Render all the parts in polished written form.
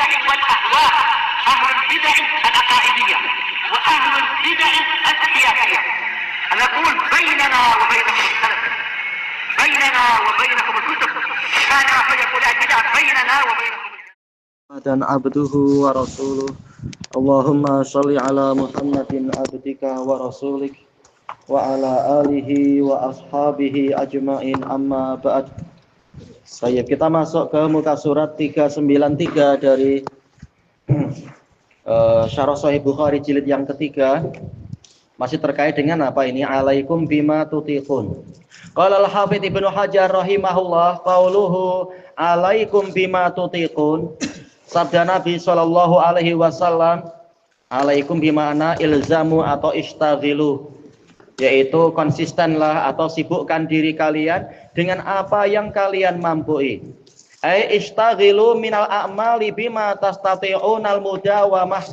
البدع والأهواء، أهل البدع العقائدية وأهل البدع السياسية. نقول بيننا وبينكم السلف، بيننا وبينكم الكتب، كان فيقول البدع بيننا وبينكم dan abduhu wa rasuluh. Allahumma sholli ala Muhammadin abdika wa rasulik wa ala alihi wa ashabihi ajma'in, amma ba'd. Baik, kita masuk ke muka surat 393 dari Syarah Sahih Bukhari jilid yang ketiga. Masih terkait dengan apa ini? Alaikum bima tutiqun. Qala al-Hafidz Ibnu Hajar rahimahullah, qauluhu alaikum bima tutiqun. Sabda Nabi sallallahu alaihi wasallam, alaikum bimana ilzamu atau ishtaghilu, yaitu konsistenlah atau sibukkan diri kalian dengan apa yang kalian mampu. Ai ishtaghilu minal a'mali bima tastati'unal mudawamah.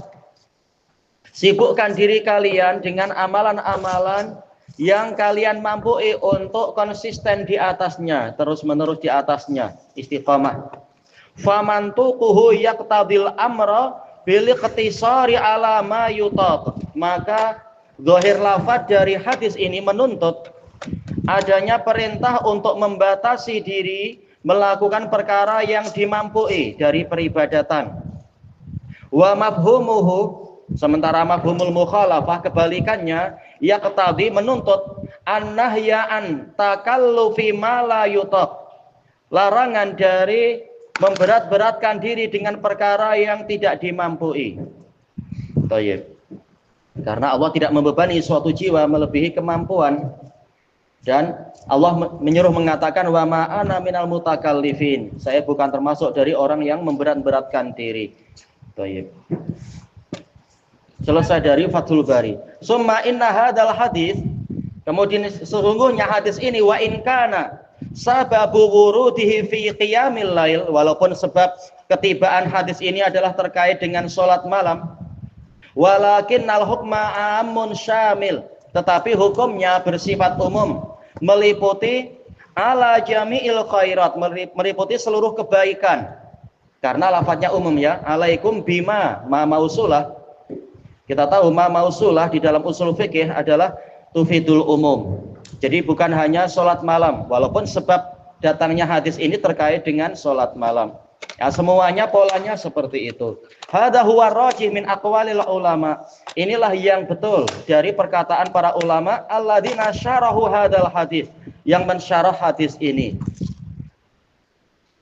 Sibukkan diri kalian dengan amalan-amalan yang kalian mampu untuk konsisten di atasnya, terus-menerus di atasnya, istiqamah. Famantuquhu yaqtadil amra bil iqtisari ala ma yutaq. Maka zahir lafaz dari hadis ini menuntut adanya perintah untuk membatasi diri melakukan perkara yang dimampui dari peribadatan. Wa mafhumuhu, sementara mafhumul mukhalafah kebalikannya, yaqtadi menuntut an-nahya an takallufi ma la yutaq. Larangan dari memberat-beratkan diri dengan perkara yang tidak dimampui. Baik. Karena Allah tidak membebani suatu jiwa melebihi kemampuan, dan Allah menyuruh mengatakan wa ma ana minal mutakallifin. Saya bukan termasuk dari orang yang memberat-beratkan diri. Baik. Selesai dari Fathul Bari. Summa inna hadzal hadis, kemudian sesungguhnya hadis ini wa in kana sababu wurudihi fi qiyamil lail, walaupun sebab ketibaan hadis ini adalah terkait dengan sholat malam, walakinnal hukma amun syamil, tetapi hukumnya bersifat umum, meliputi ala jami'il khairat, meliputi seluruh kebaikan. Karena lafadznya umum ya, alaikum bima ma mausulah. Kita tahu ma mausulah di dalam usul fikih adalah tufidul umum. Jadi bukan hanya sholat malam, walaupun sebab datangnya hadis ini terkait dengan sholat malam. Ya, semuanya polanya seperti itu. Hadza huwa rajih min aqwalil ulama. Inilah yang betul dari perkataan para ulama alladzina syarahu hadzal hadis, yang mensyarah hadis ini.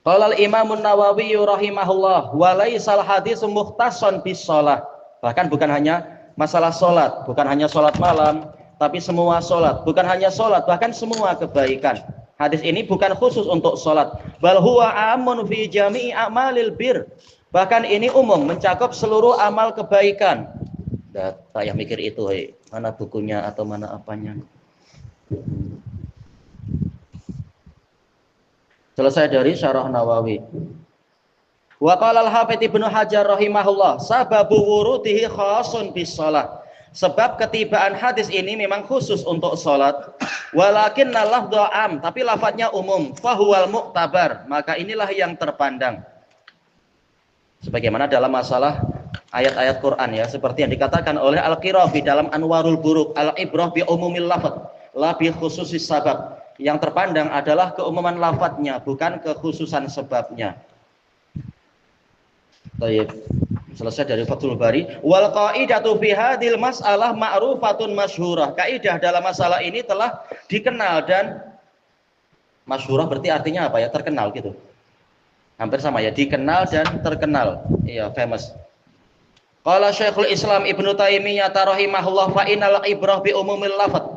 Qala al-Imam an-Nawawi rahimahullah, wa laisal hadis mukhtassan bis shalah. Bahkan bukan hanya masalah sholat, bukan hanya sholat malam, tapi semua sholat, bukan hanya sholat, bahkan semua kebaikan. Hadis ini bukan khusus untuk sholat, bal huwa amun fi jami'i a'malil bir. Bahkan ini umum, mencakup seluruh amal kebaikan. Saya mikir itu, mana bukunya atau mana apanya. Selesai dari Syarah Nawawi. Wa qala al-Hafidz Ibnu Hajar rahimahullah, sababu wurudihi khasun bis shalah. Sebab ketibaan hadis ini memang khusus untuk sholat. Walakinna lafdha am, tapi lafadznya umum. Fahuwal mu'tabar, maka inilah yang terpandang. Sebagaimana dalam masalah ayat-ayat Quran ya, seperti yang dikatakan oleh Al-Qirafi dalam Anwarul Buruk, al-ibrah bi umumil lafadz, la bi khususis sabab. Yang terpandang adalah keumuman lafadznya, bukan kekhususan sebabnya. Baik. Selesai dari Fathul Bari. Wal qaidatu fi hadhil mas'alah ma'rufatun masyhurah. Kaidah dalam masalah ini telah dikenal dan masyhurah berarti artinya apa ya? Terkenal gitu. Hampir sama ya, dikenal dan terkenal. Iya, famous. Qala Syekhul Islam Ibnu Taimiyah rahimahullah, fa innal ibrah bi umumil lafadz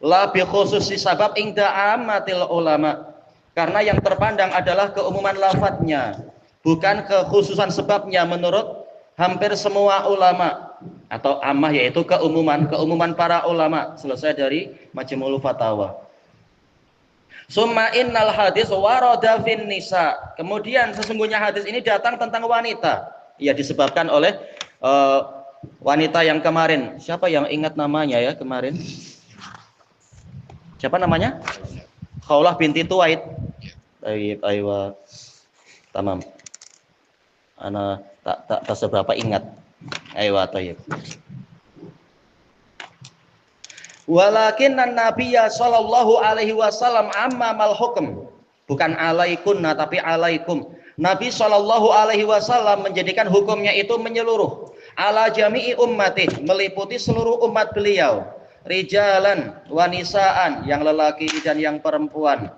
la bi khususi sabab inda ammatil ulama. Karena yang terpandang adalah keumuman lafadznya, bukan kekhususan sebabnya menurut hampir semua ulama, atau ammah yaitu keumuman para ulama. Selesai dari Majmu'ul Fatawa. Summa innal hadis warada fin nisa. Kemudian sesungguhnya hadis ini datang tentang wanita. Ya, disebabkan oleh wanita yang kemarin. Siapa yang ingat namanya ya kemarin? Siapa namanya? Khawlah binti Tuwaid. Aywa. Tamam. Ana tak seberapa ingat. Ayo tayyib. Walakin Nabiyya sallallahu alaihi wasallam ammamal hukm. Bukan alaikunna tapi alaikum. Nabi sallallahu alaihi wasallam menjadikan hukumnya itu menyeluruh. Ala jami'i ummatih, meliputi seluruh umat beliau. Rijalan wa nisaan, yang lelaki dan yang perempuan.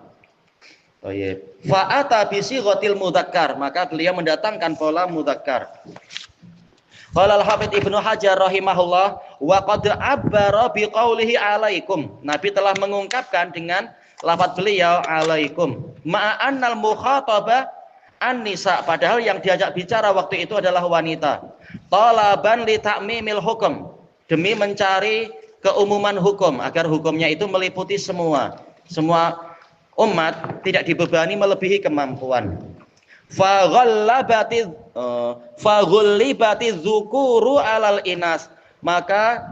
Fa'ata bisighatil mudzakkar, maka beliau mendatangkan pola mudzakkar. Qala al-Hafidz Ibnu Hajar rahimahullah wa qad abbara biqaulihi alaikum. Nabi telah mengungkapkan dengan lafaz beliau alaikum. Ma'annal mukhatabah an-nisa, padahal yang diajak bicara waktu itu adalah wanita. Talaban li ta'mimil hukum, demi mencari keumuman hukum agar hukumnya itu meliputi semua umat, tidak dibebani melebihi kemampuan. Faghallibati dzukuru alal inas, maka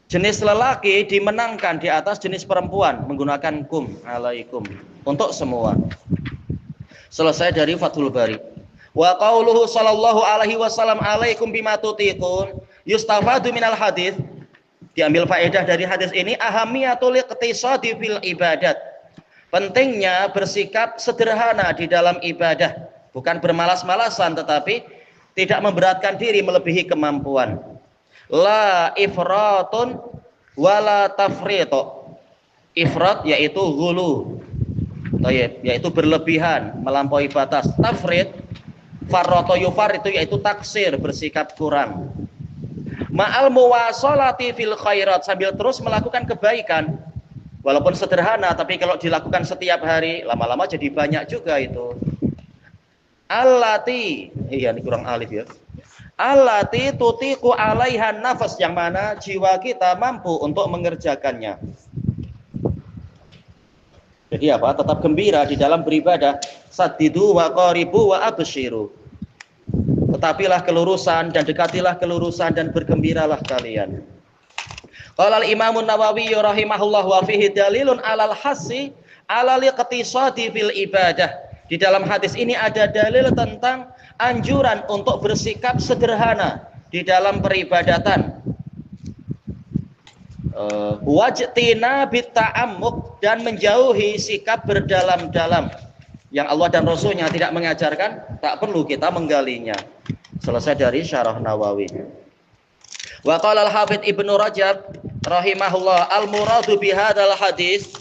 jenis lelaki dimenangkan di atas jenis perempuan menggunakan kum, alaikum, untuk semua. Selesai dari Fathul Bari. Wa qauluhu sallallahu alaihi wasallam alaikum bima tutiqun yustafadu minal hadis, diambil faedah dari hadis ini ahamiyatul iqtisadi fil ibadat, pentingnya bersikap sederhana di dalam ibadah, bukan bermalas-malasan tetapi tidak memberatkan diri melebihi kemampuan. La ifratun wala tafritu. Ifrat yaitu ghulu, yaitu berlebihan, melampaui batas. Tafrit, farroto yufar, itu yaitu taksir, bersikap kurang. Ma'al muwasalati fil khairat, sambil terus melakukan kebaikan. Walaupun sederhana, tapi kalau dilakukan setiap hari, lama-lama jadi banyak juga itu. Allati, iya ini kurang alif ya. Allati tutiqu alaihan nafas, yang mana jiwa kita mampu untuk mengerjakannya. Jadi apa? Tetap gembira di dalam beribadah. Saddidu wa qaribu wa abshiru. Tetapilah kelurusan dan dekatilah kelurusan dan bergembiralah kalian. Qala al-Imam an-Nawawi rahimahullah wa fihi dalilun 'alal hassi 'alal iqtisadi fil ibadah. Di dalam hadis ini ada dalil tentang anjuran untuk bersikap sederhana di dalam peribadatan. Wajtina bitta'ammuk, dan menjauhi sikap berdalam-dalam yang Allah dan Rasulnya tidak mengajarkan, tak perlu kita menggalinya. Selesai dari Syarah Nawawi. Wa qala al-Hafidz Ibnu Rajab rahimahullah al-muradu bihadzal hadis,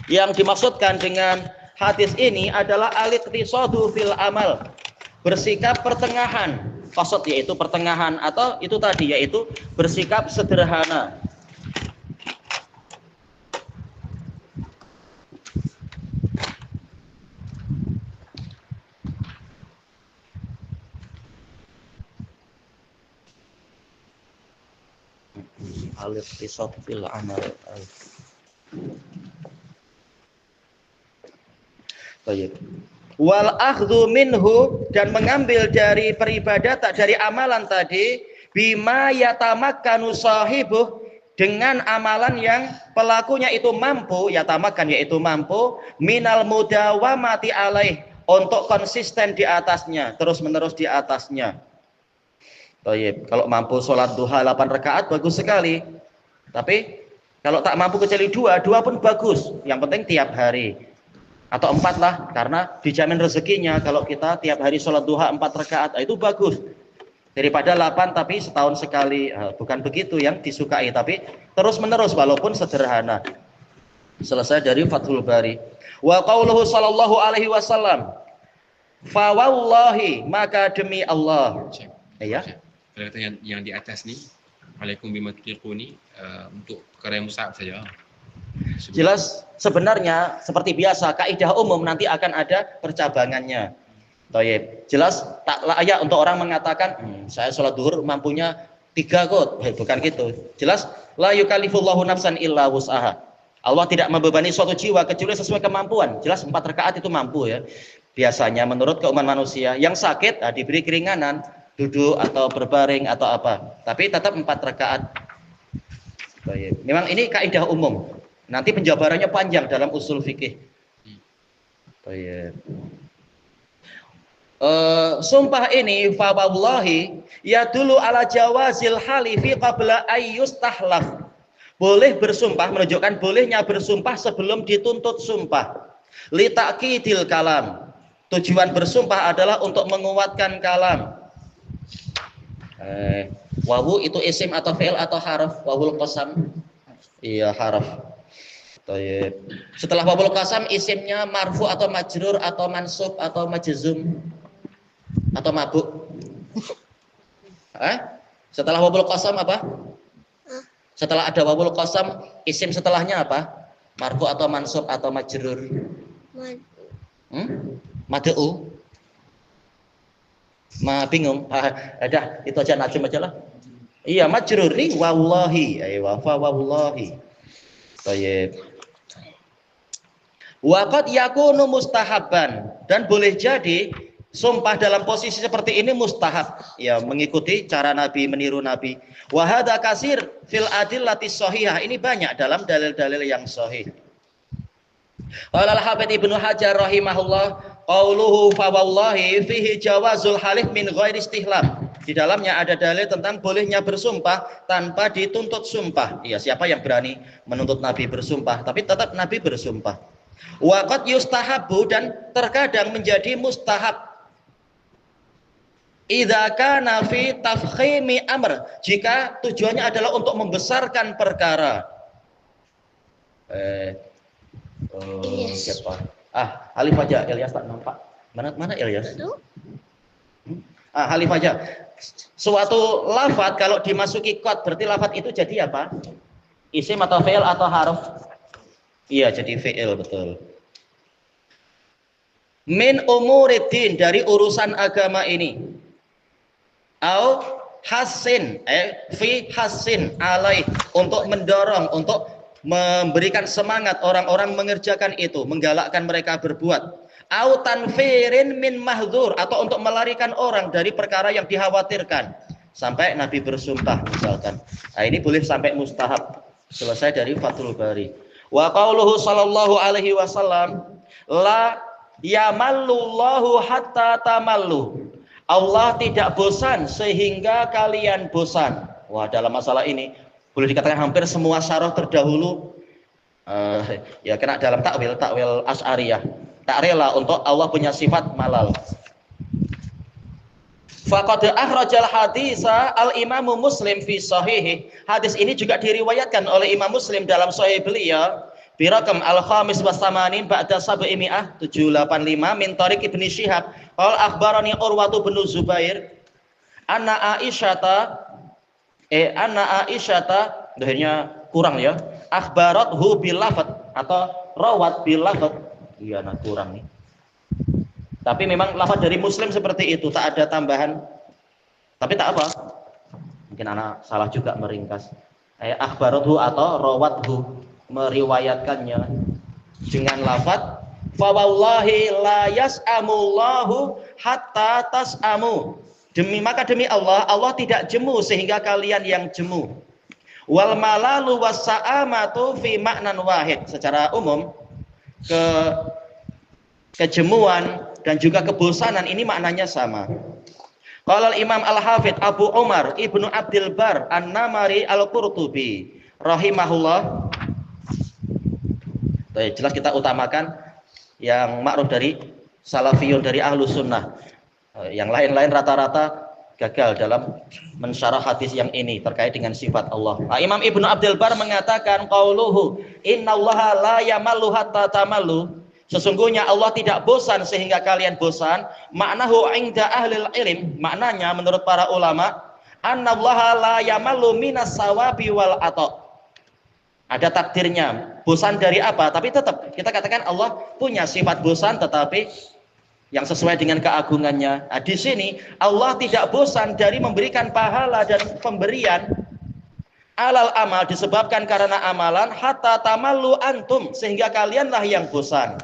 yang dimaksudkan dengan hadis ini adalah al-iqtisadu fil amal, bersikap pertengahan. Qasad yaitu pertengahan, atau itu tadi yaitu bersikap sederhana. Al-iqtisad fil amal. Baik. Wal akhdhu minhu, dan mengambil dari peribadatan, dari amalan tadi, bima yatamakkanu sahibuh, dengan amalan yang pelakunya itu mampu, yatamakkan yaitu mampu, minal mudawamati alaih, untuk konsisten di atasnya, terus menerus di atasnya. Baik. Kalau mampu sholat duha 8 rakaat bagus sekali. Tapi kalau tak mampu kecuali 2 pun bagus. Yang penting tiap hari. Atau 4 lah, karena dijamin rezekinya kalau kita tiap hari sholat duha 4 rakaat, itu bagus. Daripada 8 tapi setahun sekali. Bukan begitu yang disukai, tapi terus menerus walaupun sederhana. Selesai dari Fathul Bari. Wa qauluhu sallallahu alaihi wasallam, fa wallahi, maka demi Allah. Ya. Kalau yang di atas ni, alaikum bima tutiquni, untuk perkara yang mustahab saja. Jelas sebenarnya seperti biasa kaidah umum nanti akan ada percabangannya. Tayyib. Jelas tak layak untuk orang mengatakan saya sholat duhur mampunya 3 kot. Bukan gitu. Jelas la yukallifullahu nafsan illa wus'aha. Allah tidak membebani suatu jiwa kecuali sesuai kemampuan. Jelas 4 rakaat itu mampu ya. Biasanya menurut keumuman manusia, yang sakit diberi keringanan, duduk atau berbaring atau apa. Tapi tetap 4 rakaat. Baik. Memang ini kaidah umum. Nanti penjabarannya panjang dalam usul fikih. Baik. Sumpah ini fa wallahi ya dulu ala jawazil halifi qabla ayyustahlaf. Boleh bersumpah, menunjukkan bolehnya bersumpah sebelum dituntut sumpah. Li ta'kidil kalam. Tujuan bersumpah adalah untuk menguatkan kalam. Wawu itu isim atau fi'il atau harf? Wawul qasam. Iya, harf. Baik. Setelah wawul qasam isimnya marfu atau majrur atau mansub atau majzum atau mabuk. Setelah wawul qasam apa? Setelah ada wawul qasam, isim setelahnya apa? Marfu atau mansub atau majrur? Mad'u. Bingung. Dah, itu aja najm aja lah. Iya, majrur ri wallahi. Aywa fa wallahi. Baik. Wa qad yakunu mustahabban, dan boleh jadi sumpah dalam posisi seperti ini mustahab, ya, mengikuti cara Nabi, meniru Nabi. Wa hadza kasir fil adillati shahihah, ini banyak dalam dalil-dalil yang sahih. Qala al-Hafidz Ibnu Hajar rahimahullah, qauluhu fa wallahi fihi jawazul halif min ghairi istihlam. Di dalamnya ada dalil tentang bolehnya bersumpah tanpa dituntut sumpah. Ya, siapa yang berani menuntut Nabi bersumpah, tapi tetap Nabi bersumpah. Wa qad yustahabbu, dan terkadang menjadi mustahab. Idza kana fi tafkhimi amr, jika tujuannya adalah untuk membesarkan perkara. Siapa? Alif aja, Ilyas tak nampak. Mana Ilyas? Alif aja. Suatu lafaz kalau dimasuki qad, berarti lafaz itu jadi apa? Isim atau fi'il atau harf? Iya, jadi fi'il, betul. Min umuriddin, dari urusan agama ini. Au hasin, fi hasin alaih, untuk mendorong, untuk memberikan semangat orang-orang mengerjakan itu, menggalakkan mereka berbuat. Au tanfirin min mahdzur, atau untuk melarikan orang dari perkara yang dikhawatirkan. Sampai Nabi bersumpah misalkan. Ini boleh sampai mustahab. Selesai dari Fathul Bari. Wa qauluhu sallallahu alaihi wasallam, la yamallullahu hatta tamallu. Allah tidak bosan sehingga kalian bosan. Wah, dalam masalah ini boleh dikatakan hampir semua syarah terdahulu ya kena dalam takwil Asy'ariyah. Tak rela untuk Allah punya sifat malal. Faqad akhrajal haditsa al-Imam Muslim fi sahih. Hadis ini juga diriwayatkan oleh Imam Muslim dalam sahih beliau. Birakam al-khamis wa samanin ba'da sab'imi'ah 785 min tariq Ibnu Syihab. Qala akhbarani Urwatu bin Zubair anna Aisyata akhirnya kurang ya. Akhbarathu bil lafadz atau rawat bil lafadz. Iya, kurang nih. Tapi memang lafadz dari Muslim seperti itu, tak ada tambahan. Tapi tak apa. Mungkin anak salah juga meringkas. Akhbarathu atau rawathu, meriwayatkannya dengan lafadz fa wallahi la yas'amullahu hatta tas'amu. Demi Allah, Allah tidak jemu sehingga kalian yang jemu. Wal malalu was-sa'amatu fi ma'nan wahid. Secara umum kejemuan dan juga kebosanan ini maknanya sama. Qala Imam Al-Hafidz Abu Umar Ibnu Abdul Bar An-Namari Al-Qurtubi rahimahullah. Jelas kita utamakan yang ma'ruf dari salafiyun, dari ahlu sunnah. Yang lain-lain rata-rata gagal dalam mensyarah hadis yang ini terkait dengan sifat Allah. Imam Ibnu Abdul Bar mengatakan qauluhu innallaha la yamallu hatta tamallu. Sesungguhnya Allah tidak bosan sehingga kalian bosan. Maknahu inda ahlil ilm, maknanya menurut para ulama, annallaha la yamallu minas sawabi wal ata. Ada takdirnya, bosan dari apa? Tapi tetap kita katakan Allah punya sifat bosan, tetapi yang sesuai dengan keagungannya. Di sini Allah tidak bosan dari memberikan pahala dan pemberian alal amal, disebabkan karena amalan, hatta tamallu antum, sehingga kalianlah yang bosan.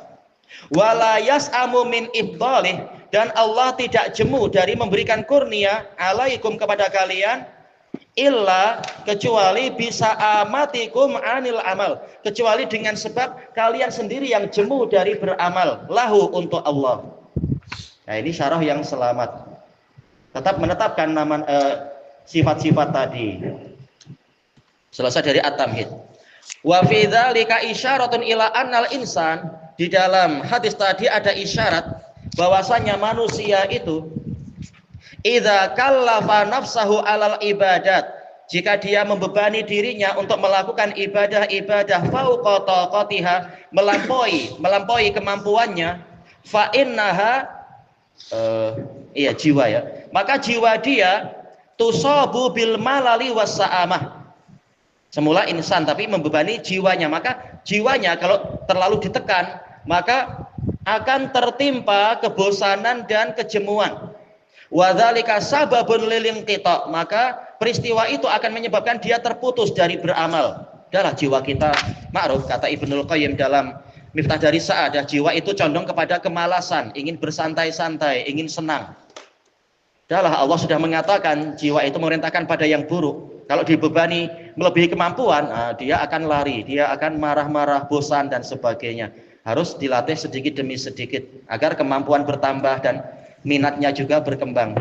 Wala yas'amu min ibdalih, dan Allah tidak jemu dari memberikan kurnia alaikum kepada kalian, illa, kecuali bisa amatikum anil amal, kecuali dengan sebab kalian sendiri yang jemu dari beramal, lahu, untuk Allah. Nah, ini syarah yang selamat. Tetap menetapkan nama sifat-sifat tadi. Selesai dari at-tamhid. Wa fi dzalika isyaratun ila annal insan, di dalam hadis tadi ada isyarat bahwasanya manusia itu idza kallafa nafsahu alal ibadat, jika dia membebani dirinya untuk melakukan ibadah-ibadah fauqa taqatiha, melampaui kemampuannya, fa innaha jiwa ya, maka jiwa dia tusabu bil malali wassa'amah. Semula insan tapi membebani jiwanya, maka jiwanya kalau terlalu ditekan maka akan tertimpa kebosanan dan kejemuan. Wa dzalika sababun lil inqita', maka peristiwa itu akan menyebabkan dia terputus dari beramal. Adalah jiwa kita ma'ruf, kata Ibnul Qayyim dalam Miftah dari Sa'adah, jiwa itu condong kepada kemalasan, ingin bersantai-santai, ingin senang. Adalah Allah sudah mengatakan jiwa itu memerintahkan pada yang buruk. Kalau dibebani melebihi kemampuan, dia akan lari, dia akan marah-marah, bosan dan sebagainya. Harus dilatih sedikit demi sedikit agar kemampuan bertambah dan minatnya juga berkembang.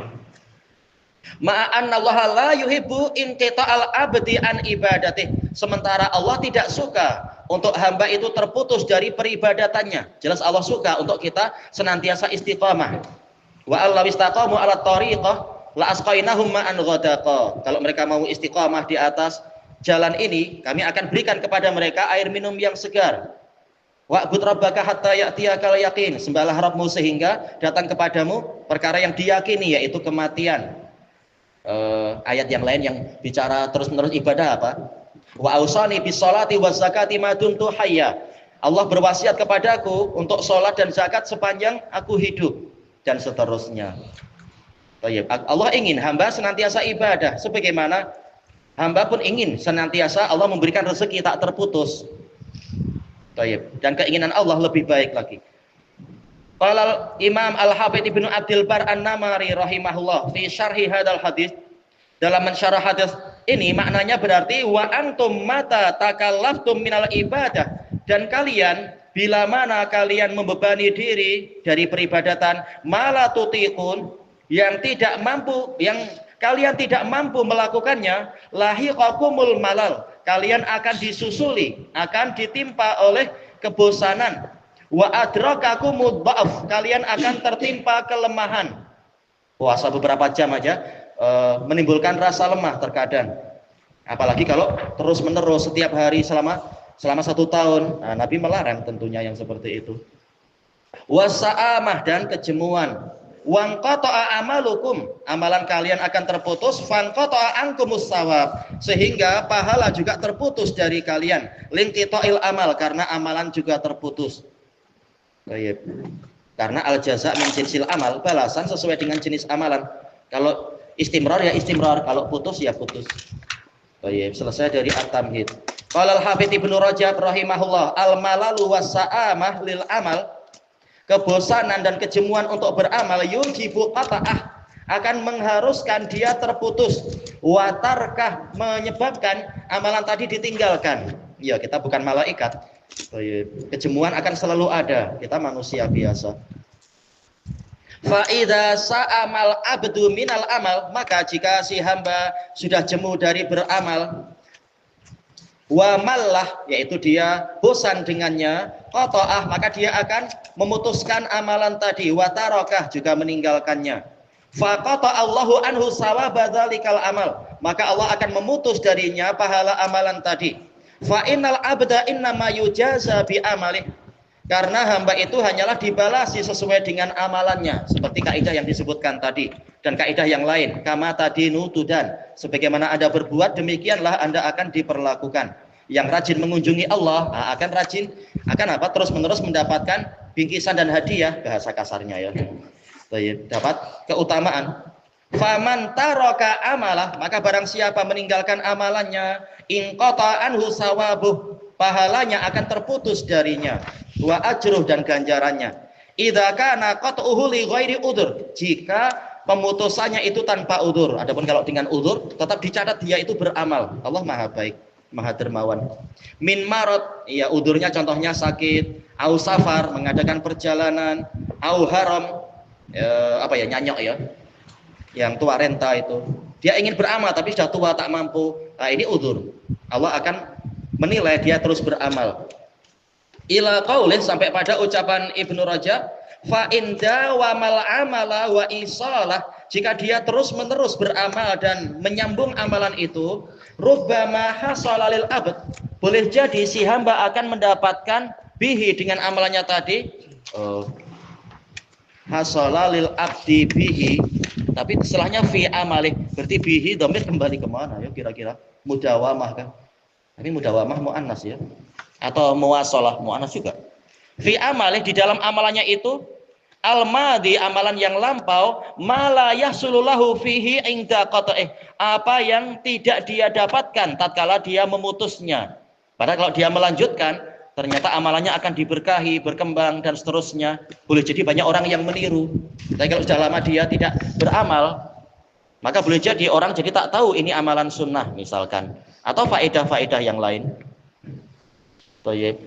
Ma'an Allah la yuhibbu inqita'al abdi an ibadatih. Sementara Allah tidak suka untuk hamba itu terputus dari peribadatannya. Jelas Allah suka untuk kita senantiasa istiqamah. Wa allaw istaqamu 'ala thariqah la asqainahum ma'an ghadaqa. Kalau mereka mau istiqamah di atas jalan ini, kami akan berikan kepada mereka air minum yang segar. Wa'bud rabbaka hatta ya'tiyakal yaqin. Sembahlah Rabbmu sehingga datang kepadamu perkara yang diyakini, yaitu kematian. Ayat yang lain yang bicara terus-menerus ibadah apa? Wa ausani bis sholati waz zakati ma dumtu hayya. Allah berwasiat kepadaku untuk sholat dan zakat sepanjang aku hidup, dan seterusnya. Allah ingin hamba senantiasa ibadah, sebagaimana hamba pun ingin senantiasa Allah memberikan rezeki tak terputus. Dan keinginan Allah lebih baik lagi. Qala Imam Al-Hafidz Ibnu Abdul Bar An-Namari rahimahullah fi syarhi hadzal hadis, dalam mensyarah hadis ini maknanya berarti wa antum mata takallaftum minal ibadah, dan kalian bila mana kalian membebani diri dari peribadatan mala tutiqun, yang kalian tidak mampu melakukannya, lahiqakumul malal, kalian akan disusuli, akan ditimpa oleh kebosanan. Wa adrakakumud dha'af, kalian akan tertimpa kelemahan. Puasa beberapa jam aja menimbulkan rasa lemah terkadang. Apalagi kalau terus-menerus setiap hari selama 1 tahun. Nah, Nabi melarang tentunya yang seperti itu. Wasa'amah, dan kejemuan. Wanqata'a amalukum, amalan kalian akan terputus. Fanqata'a ankumus shawab, sehingga pahala juga terputus dari kalian. Linqita'il amal, karena amalan juga terputus. Baik. Karena al jaza min jinsil amal, balasan sesuai dengan jenis amalan. Kalau istimrar ya istimrar, kalau putus ya putus. Baik, selesai dari at-tamhid. Qala al-Hafidz Ibnu Rajab rahimahullah, al-malalu was-sa'amah lil amal, kebosanan dan kejemuan untuk beramal, yujibu qata'ah, akan mengharuskan dia terputus, watarkah, menyebabkan amalan tadi ditinggalkan. Ya, kita bukan malaikat. Kejemuan akan selalu ada, kita manusia biasa. Fa idza sa'amal abdu minal amal, maka jika si hamba sudah jemu dari beramal, wa mallah, yaitu dia bosan dengannya, qata'ah, maka dia akan memutuskan amalan tadi, wa tarakah, juga meninggalkannya. Fa qata'allahu anhu sawaba dzalikal amal, maka Allah akan memutus darinya pahala amalan tadi. Fa innal abda innama yujaza bi amalih, karena hamba itu hanyalah dibalasi sesuai dengan amalannya, seperti kaidah yang disebutkan tadi dan kaidah yang lain, kama tadinu tudan, sebagaimana Anda berbuat demikianlah Anda akan diperlakukan. Yang rajin mengunjungi Allah akan terus-menerus mendapatkan bingkisan dan hadiah, bahasa kasarnya ya. Dapat keutamaan. Faman taraka amalah, maka barang siapa meninggalkan amalannya, inqata anhu sawabuh, pahalanya akan terputus darinya, wa ajruh, dan ganjarannya. Idza kana qat'uhu li ghairi udzur, jika pemutusannya itu tanpa udzur. Adapun kalau dengan udzur, tetap dicatat dia itu beramal. Allah Maha baik, Maha dermawan. Min marad, ya udzurnya contohnya sakit, au safar, mengadakan perjalanan, au haram, apa ya, nyanyok ya, yang tua renta itu, dia ingin beramal tapi sudah tua tak mampu, nah ini udzur. Allah akan menilai dia terus beramal. Ila qaulih, sampai pada ucapan Ibnu Rajab, fa inda wa mal amala wa isalah, jika dia terus menerus beramal dan menyambung amalan itu, rubbama hasala lil abd, boleh jadi si hamba akan mendapatkan bihi, dengan amalannya tadi, hasala lil abdi bihi, tapi setelahnya fi amalih, berarti bihi dhamir kembali kemana ya kira-kira? Mudawamah kan? Tapi mudawamah muannas ya, atau muwasalah muannas juga. Fi amalih, di dalam amalannya itu, al-madi, amalan yang lampau, mala yahsululahu fihi inda qata'ih, apa yang tidak dia dapatkan tatkala dia memutusnya. Padahal kalau dia melanjutkan, ternyata amalannya akan diberkahi, berkembang dan seterusnya. Boleh jadi banyak orang yang meniru. Tapi kalau sudah lama dia tidak beramal, maka boleh jadi orang jadi tak tahu ini amalan sunnah misalkan, atau faedah-faedah yang lain.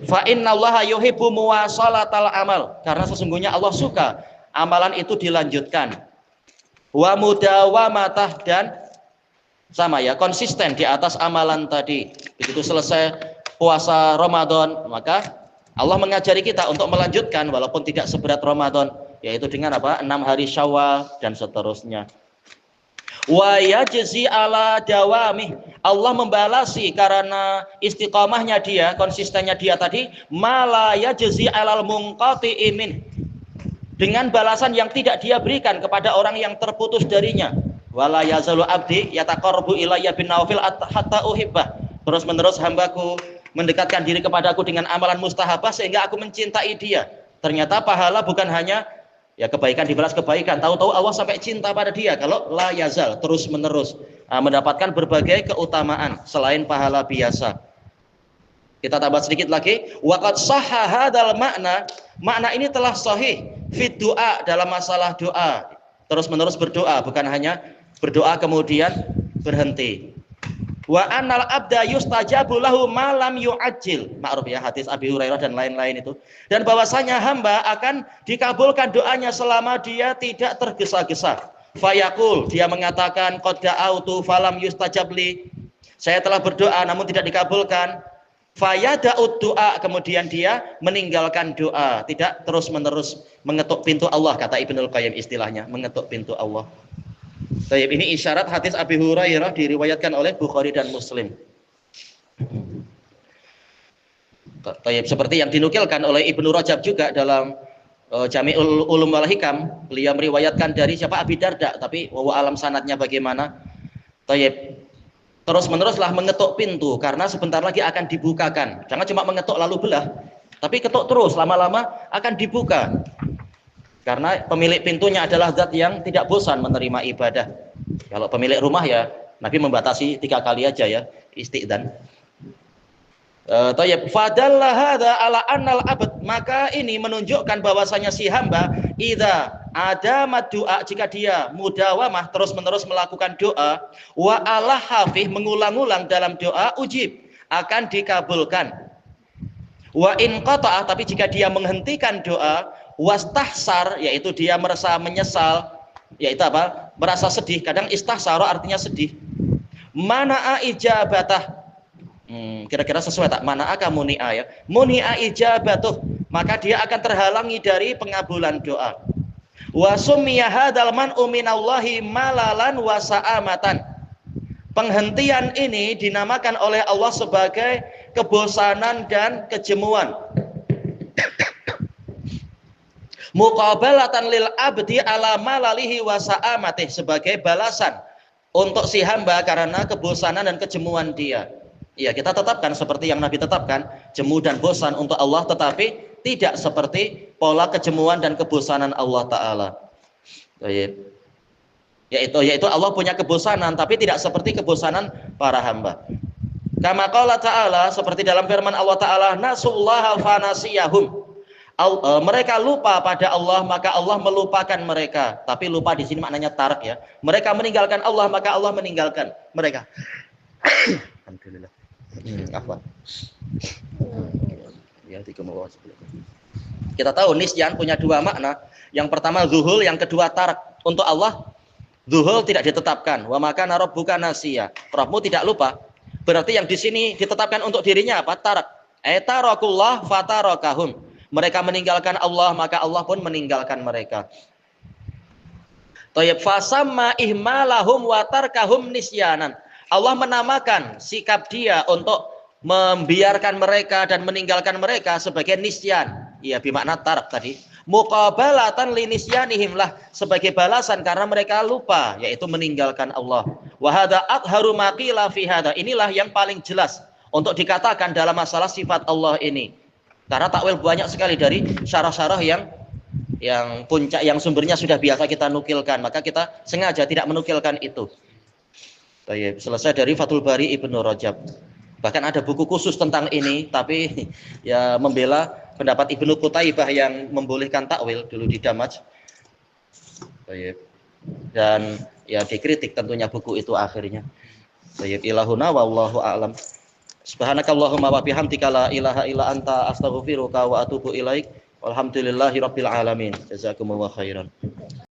Fa innallaha yuhibbu muwasalatal amal, karena sesungguhnya Allah suka amalan itu dilanjutkan. Wa mudawamatah, dan sama ya, konsisten di atas amalan tadi. Begitu selesai puasa Ramadan, maka Allah mengajari kita untuk melanjutkan walaupun tidak seberat Ramadan, yaitu dengan apa? 6 hari Syawal dan seterusnya. Wa yajzi ala dawamih, Allah membalasi karena istiqamahnya dia, konsistennya dia tadi, mala yajzi alal munqati'i min, dengan balasan yang tidak dia berikan kepada orang yang terputus darinya. Wala yazalu abdi yataqarrabu ilayya bin nawafil hatta uhibbah, terus menerus hambaku mendekatkan diri kepadaku dengan amalan mustahabah sehingga aku mencintai dia. Ternyata pahala bukan hanya ya kebaikan dibalas kebaikan, tahu-tahu Allah sampai cinta pada dia kalau la yazal, terus menerus mendapatkan berbagai keutamaan selain pahala biasa. Kita tambah sedikit lagi, waqad sahha hadzal makna, makna ini telah sahih fit doa, dalam masalah doa, terus menerus berdoa, bukan hanya berdoa kemudian berhenti. Wa annal abda yustajabu lahu ma lam yu'ajjil, ma'ruf ya, hadis Abi Hurairah dan lain-lain itu. Dan bahwasanya hamba akan dikabulkan doanya selama dia tidak tergesa-gesa. Fayaqul, dia mengatakan qad da'autu falam yustajabli, saya telah berdoa namun tidak dikabulkan. Fayada'ud doa, kemudian dia meninggalkan doa, tidak terus-menerus mengetuk pintu Allah, kata Ibnul Qayyim istilahnya, mengetuk pintu Allah. Baik, ini isyarat hadis Abi Hurairah diriwayatkan oleh Bukhari dan Muslim. Baik, seperti yang dinukilkan oleh Ibnu Rajab juga dalam Jami'ul Ulum wal Hikam, beliau meriwayatkan dari siapa? Abi Darda, tapi wa alam sanadnya bagaimana? Baik, terus meneruslah mengetuk pintu karena sebentar lagi akan dibukakan. Jangan cuma mengetuk lalu belah, tapi ketuk terus, lama-lama akan dibuka. Karena pemilik pintunya adalah zat yang tidak bosan menerima ibadah. Kalau pemilik rumah ya, Nabi membatasi 3 kali aja ya, isti'dzan. Tayyib, fadalla hadza ala annal abd, maka ini menunjukkan bahwasanya si hamba idza ada doa, jika dia mudawamah terus-menerus melakukan doa, wa ala hafih, mengulang-ulang dalam doa, ujib, akan dikabulkan. Wa in qata'a, tapi jika dia menghentikan doa, wastahsar, yaitu dia merasa menyesal, yaitu apa? Merasa sedih. Kadang istahsar artinya sedih. Mana'a ijabatah, kira-kira sesuai tak? Mana'a ka muni'a ya. Muni'a ijabatuh, maka dia akan terhalangi dari pengabulan doa. Wa summiya hadzal man'u minallahi malalan wa sa'amatan, penghentian ini dinamakan oleh Allah sebagai kebosanan dan kejemuan. Muqabalatan lil abdi ala malalihi wa sa'amatih, sebagai balasan untuk si hamba karena kebosanan dan kejemuan dia. Ya, kita tetapkan seperti yang Nabi tetapkan, jemu dan bosan untuk Allah, tetapi tidak seperti pola kejemuan dan kebosanan Allah Ta'ala. Yaitu Allah punya kebosanan, tapi tidak seperti kebosanan para hamba. Kama qala Ta'ala, seperti dalam firman Allah Ta'ala, nasullaha fanasiyahum, mereka lupa pada Allah, maka Allah melupakan mereka. Tapi lupa di sini maknanya tarak ya. Mereka meninggalkan Allah, maka Allah meninggalkan mereka. Alhamdulillah. Afwan. Ya, 3 sebelumnya. Kita tahu nisyan punya dua makna. Yang pertama zuhul, yang kedua tarak. Untuk Allah, zuhul tidak ditetapkan. Wa maka rabbuka nasiya. Rabbmu tidak lupa. Berarti yang di sini ditetapkan untuk dirinya apa? Tarak. Tarakullah fatarakahum. Mereka meninggalkan Allah, maka Allah pun meninggalkan mereka. Thayyib, fasamma ihmalahum wa tarkahum nisyanan. Allah menamakan sikap dia untuk membiarkan mereka dan meninggalkan mereka sebagai nisyan. Iya, bermakna tarak tadi. Muqabalatan linisyanihim lah, sebagai balasan karena mereka lupa, yaitu meninggalkan Allah. Wa hadza adharu ma qila fi hadza. Inilah yang paling jelas untuk dikatakan dalam masalah sifat Allah ini. Karena takwil banyak sekali dari syarah-syarah yang puncak, yang sumbernya sudah biasa kita nukilkan, maka kita sengaja tidak menukilkan itu. Baik, selesai dari Fathul Bari Ibnu Rajab. Bahkan ada buku khusus tentang ini, tapi ya membela pendapat Ibnu Qutaibah yang membolehkan takwil dulu di Damaj. Baik. Dan ya dikritik tentunya buku itu akhirnya. Baik, ilahuna wallahu a'lam. Subhanakallahumma wa bihamdika la ilaha illa anta astaghfiruka wa atubu ilaik. Walhamdulillahirabbil alamin. Jazakumullahu khairan.